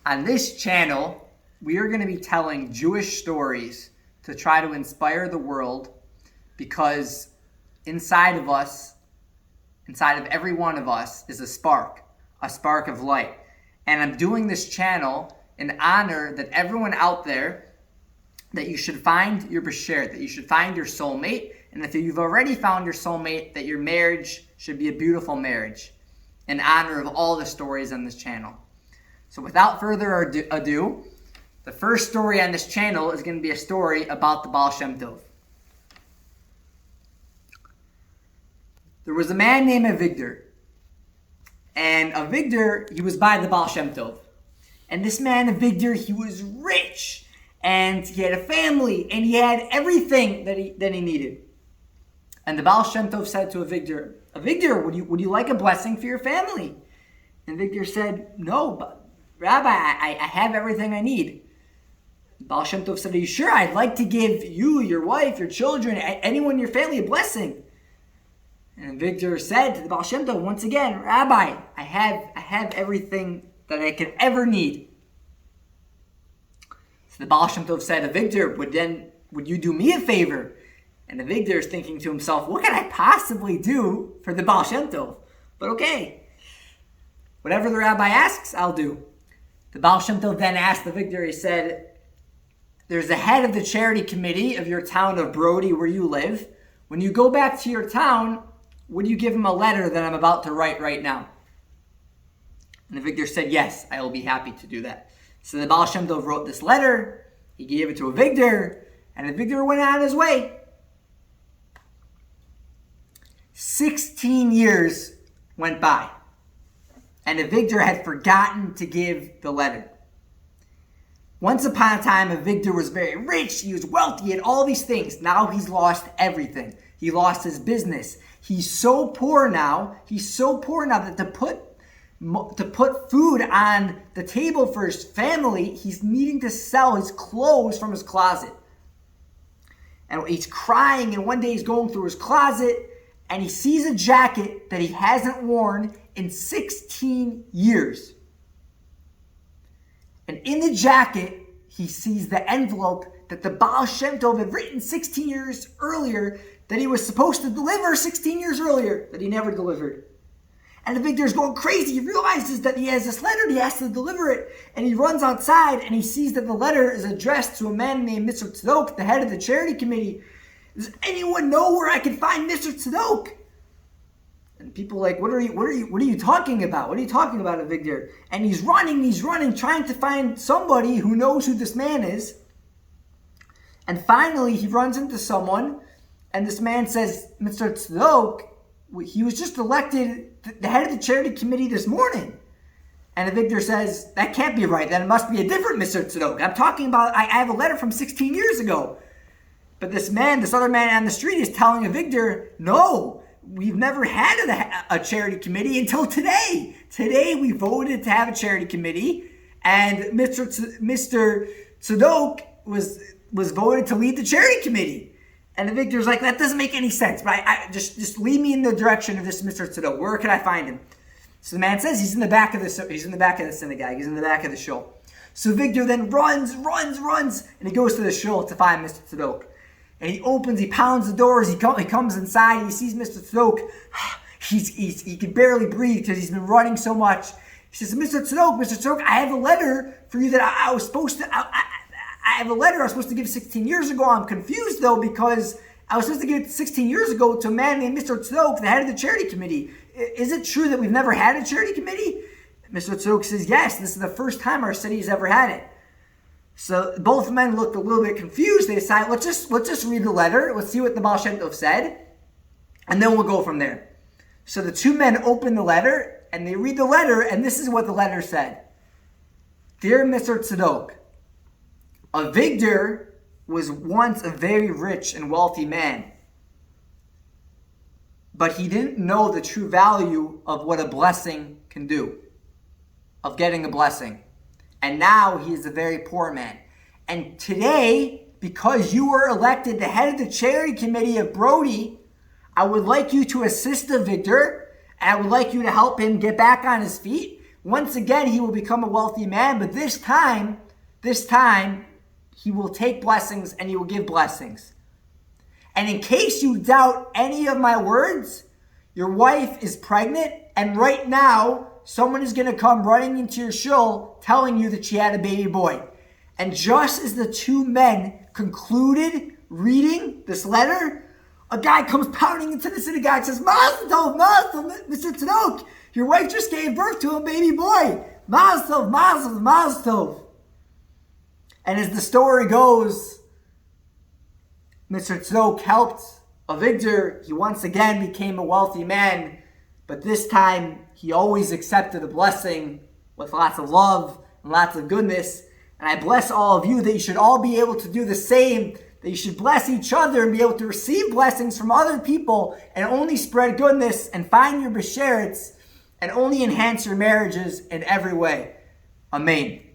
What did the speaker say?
On this channel, we are going to be telling Jewish stories to try to inspire the world, because inside of us, inside of every one of us, is a spark of light. And I'm doing this channel in honor that everyone out there, that you should find your Bashert, that you should find your soulmate, and if you've already found your soulmate, that your marriage should be a beautiful marriage, in honor of all the stories on this channel. So without further ado, the first story on this channel is going to be a story about the Baal Shem Tov. There was a man named Avigdor, and Avigdor, he was by the Baal Shem Tov. And this man Avigdor, he was rich, and he had a family, and he had everything that he needed. And the Baal Shem Tov said to Avigdor, "Avigdor, would you like a blessing for your family?" And Avigdor said, "No, but Rabbi, I have everything I need." The Baal Shem Tov said, "Are you sure? I'd like to give you, your wife, your children, anyone in your family a blessing." And Avigdor said to the Baal Shem Tov once again, "Rabbi, I have everything that I could ever need." So the Baal Shem Tov said, "Avigdor, would you do me a favor?" And Avigdor is thinking to himself, what can I possibly do for the Baal Shem Tov? But okay, whatever the rabbi asks, I'll do. The Baal Shem Tov then asked Avigdor, he said, "There's the head of the charity committee of your town of Brody where you live. When you go back to your town, would you give him a letter that I'm about to write right now?" And Avigdor said, "Yes, I will be happy to do that." So the Baal Shem Tov wrote this letter, he gave it to Avigdor, and Avigdor went on his way. 16 years went by, and Avigdor had forgotten to give the letter. Once upon a time, Avigdor was very rich, he was wealthy, he had all these things. Now he's lost everything. He lost his business. He's so poor now that to put food on the table for his family, he's needing to sell his clothes from his closet. And he's crying, and one day he's going through his closet, and he sees a jacket that he hasn't worn in 16 years. And in the jacket, he sees the envelope that the Baal Shem Tov had written 16 years earlier, that he was supposed to deliver 16 years earlier, that he never delivered. And Avigdor's going crazy. He realizes that he has this letter and he has to deliver it. And he runs outside and he sees that the letter is addressed to a man named Mr. Tzadok, the head of the charity committee. "Does anyone know where I can find Mr. Tzadok?" And people are like, what are you talking about? What are you talking about, Avigdor? And he's running, trying to find somebody who knows who this man is. And finally, he runs into someone, and this man says, "Mr. Tzadok, he was just elected the head of the charity committee this morning." And Avigdor says, "That can't be right. Then it must be a different Mr. Tzadok. I'm talking about, I have a letter from 16 years ago. But this other man on the street is telling Avigdor, "No, we've never had a charity committee until today. Today we voted to have a charity committee, and Mr. Tzadok was voted to lead the charity committee." And Avigdor's like, "That doesn't make any sense. But I just lead me in the direction of this Mr. Tzadok. Where can I find him?" So the man says he's in the back of the synagogue. He's in the back of the shul. So Avigdor then runs, and he goes to the shul to find Mr. Tzadok. And he pounds the doors, he comes inside, he sees Mr. Tzadok. He can barely breathe because he's been running so much. He says, Mr. Tzadok, I have a letter for you that I was supposed to, I have a letter I was supposed to give 16 years ago. I'm confused though, because I was supposed to give it 16 years ago to a man named Mr. Tzadok, the head of the charity committee. Is it true that we've never had a charity committee?" Mr. Tzadok says, "Yes, this is the first time our city has ever had it." So both men looked a little bit confused. They decided, let's just read the letter. Let's see what the Baal Shem Tov said, and then we'll go from there. So the two men open the letter, and they read the letter, and this is what the letter said. "Dear Mr. Tzadok, Avigdor was once a very rich and wealthy man, but he didn't know the true value of what a blessing can do, of getting a blessing. And now he is a very poor man. And today, because you were elected the head of the charity committee of Brody, I would like you to assist Avigdor, and I would like you to help him get back on his feet Once again, he will become a wealthy man, but this time, he will take blessings and he will give blessings. And in case you doubt any of my words, your wife is pregnant, and right now, someone is going to come running into your shul telling you that she had a baby boy. And just as the two men concluded reading this letter, a guy comes pounding into the synagogue and says, Mazel tov, Mr. Tzadok, your wife just gave birth to a baby boy. Mazel tov, mazel tov, mazel tov. And as the story goes, Mr. Tzadok helped Avigdor. He once again became a wealthy man, but this time he always accepted a blessing with lots of love and lots of goodness. And I bless all of you that you should all be able to do the same, that you should bless each other and be able to receive blessings from other people and only spread goodness and find your besherets and only enhance your marriages in every way. Amen.